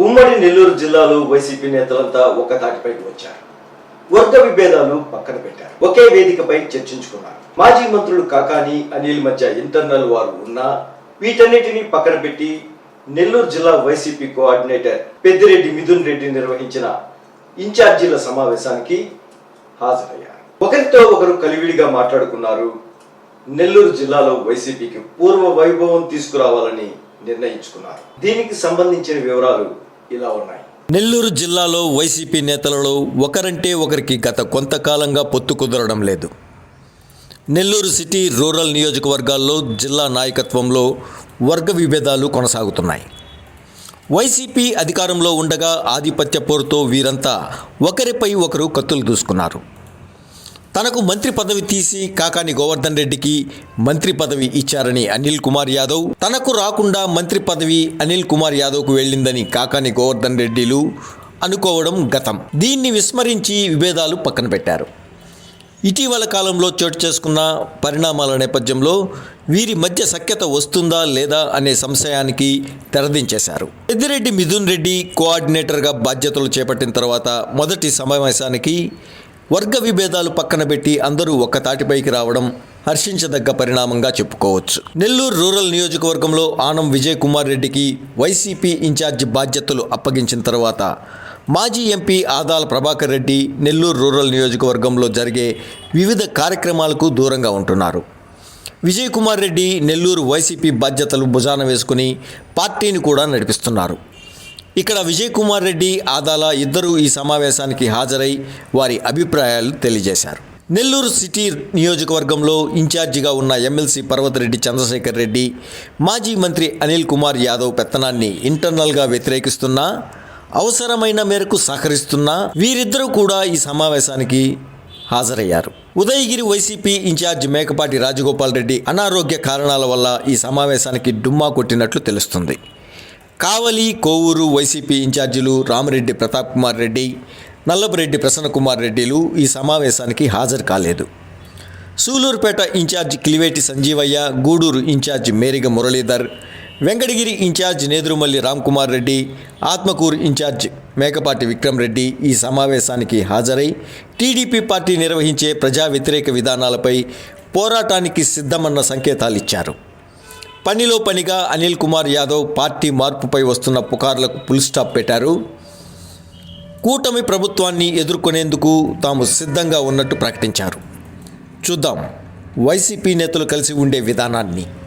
ఉమ్మడి నెల్లూరు జిల్లాలో వైసీపీ నేతలంతా ఒక తాటిపైకి వచ్చారు. వర్గ విభేదాలు పక్కన పెట్టారు. ఒకే వేదికపై చర్చించుకున్నారు. మాజీ మంత్రులు కాకాని, అనిల్ మధ్య ఇంటర్నల్ వారు ఉన్నా వీటన్నిటిని పక్కన పెట్టి నెల్లూరు జిల్లా వైసీపీ కోఆర్డినేటర్ పెద్దిరెడ్డి మిథున్ రెడ్డి నిర్వహించిన ఇన్ఛార్జీల సమావేశానికి హాజరయ్యారు. ఒకరితో ఒకరు కలివిడిగా మాట్లాడుకున్నారు. నెల్లూరు జిల్లాలో వైసీపీకి పూర్వ వైభవం తీసుకురావాలని నిర్ణయించుకున్నారు. దీనికి సంబంధించిన వివరాలు ఇలా ఉన్నాయి. నెల్లూరు జిల్లాలో వైసీపీ నేతలలో ఒకరంటే ఒకరికి గత కొంతకాలంగా పొత్తు కుదరడం లేదు. నెల్లూరు సిటీ, రూరల్ నియోజకవర్గాల్లో జిల్లా నాయకత్వంలో వర్గ విభేదాలు కొనసాగుతున్నాయి. వైసీపీ అధికారంలో ఉండగా ఆధిపత్య పోరుతో వీరంతా ఒకరిపై ఒకరు కత్తులు దూసుకున్నారు. తనకు మంత్రి పదవి తీసి కాకాని గోవర్ధన్ రెడ్డికి మంత్రి పదవి ఇచ్చారని అనిల్ కుమార్ యాదవ్, తనకు రాకుండా మంత్రి పదవి అనిల్ కుమార్ యాదవ్కు వెళ్ళిందని కాకాని గోవర్ధన్ రెడ్డిలు అనుకోవడం గతం. దీన్ని విస్మరించి విభేదాలు పక్కన పెట్టారు. ఇటీవల కాలంలో చోటు చేసుకున్న పరిణామాల నేపథ్యంలో వీరి మధ్య సఖ్యత వస్తుందా లేదా అనే సంశయానికి తెరదించేశారు. పెద్దిరెడ్డి మిథున్ రెడ్డి కోఆర్డినేటర్గా బాధ్యతలు చేపట్టిన తర్వాత మొదటి సమావేశానికి వర్గ విభేదాలు పక్కన పెట్టి అందరూ ఒక్క తాటిపైకి రావడం హర్షించదగ్గ పరిణామంగా చెప్పుకోవచ్చు. నెల్లూరు రూరల్ నియోజకవర్గంలో ఆనం విజయ్ కుమార్ రెడ్డికి వైసీపీ ఇన్ఛార్జి బాధ్యతలు అప్పగించిన తర్వాత మాజీ ఎంపీ ఆదాల ప్రభాకర్ రెడ్డి నెల్లూరు రూరల్ నియోజకవర్గంలో జరిగే వివిధ కార్యక్రమాలకు దూరంగా ఉంటున్నారు. విజయ్ కుమార్ రెడ్డి నెల్లూరు వైసీపీ బాధ్యతలు భుజాన వేసుకుని పార్టీని కూడా నడిపిస్తున్నారు. ఇక్కడ విజయ్ కుమార్ రెడ్డి, ఆదాల ఇద్దరూ ఈ సమావేశానికి హాజరై వారి అభిప్రాయాలు తెలియజేశారు. నెల్లూరు సిటీ నియోజకవర్గంలో ఇన్ఛార్జిగా ఉన్న ఎమ్మెల్సీ పర్వతరెడ్డి చంద్రశేఖర్ రెడ్డి మాజీ మంత్రి అనిల్ కుమార్ యాదవ్ పెత్తనాన్ని ఇంటర్నల్గా వ్యతిరేకిస్తున్నా, అవసరమైన మేరకు సహకరిస్తున్నా వీరిద్దరూ కూడా ఈ సమావేశానికి హాజరయ్యారు. ఉదయగిరి వైసీపీ ఇన్ఛార్జి మేకపాటి రాజగోపాల్ రెడ్డి అనారోగ్య కారణాల వల్ల ఈ సమావేశానికి డుమ్మా కొట్టినట్లు తెలుస్తుంది. కావలి, కోవూరు వైసీపీ ఇన్ఛార్జీలు రామిరెడ్డి ప్రతాప్ కుమార్ రెడ్డి, నల్లపురెడ్డి ప్రసన్న కుమార్ రెడ్డిలు ఈ సమావేశానికి హాజరు కాలేదు. Sullurpeta incharge Kiliveti Sanjeevaiah, Gudur incharge Meriga Muralidhar, Venkatagiri incharge Nedurumalli Ramkumar Reddy, Atmakur incharge Mekapati Vikram Reddy ఈ సమావేశానికి హాజరై టీడీపీ పార్టీ నిర్వహించే ప్రజా వ్యతిరేక విధానాలపై పోరాటానికి సిద్ధమన్న సంకేతాలిచ్చారు. పనిలో పనిగా అనిల్ కుమార్ యాదవ్ పార్టీ మార్పుపై వస్తున్న పుకార్లకు ఫుల్ స్టాప్ పెట్టారు. కూటమి ప్రభుత్వాన్ని ఎదుర్కొనేందుకు తాము సిద్ధంగా ఉన్నట్టు ప్రకటించారు. చూద్దాం వైసీపీ నేతలు కలిసి ఉండే విధానాన్ని.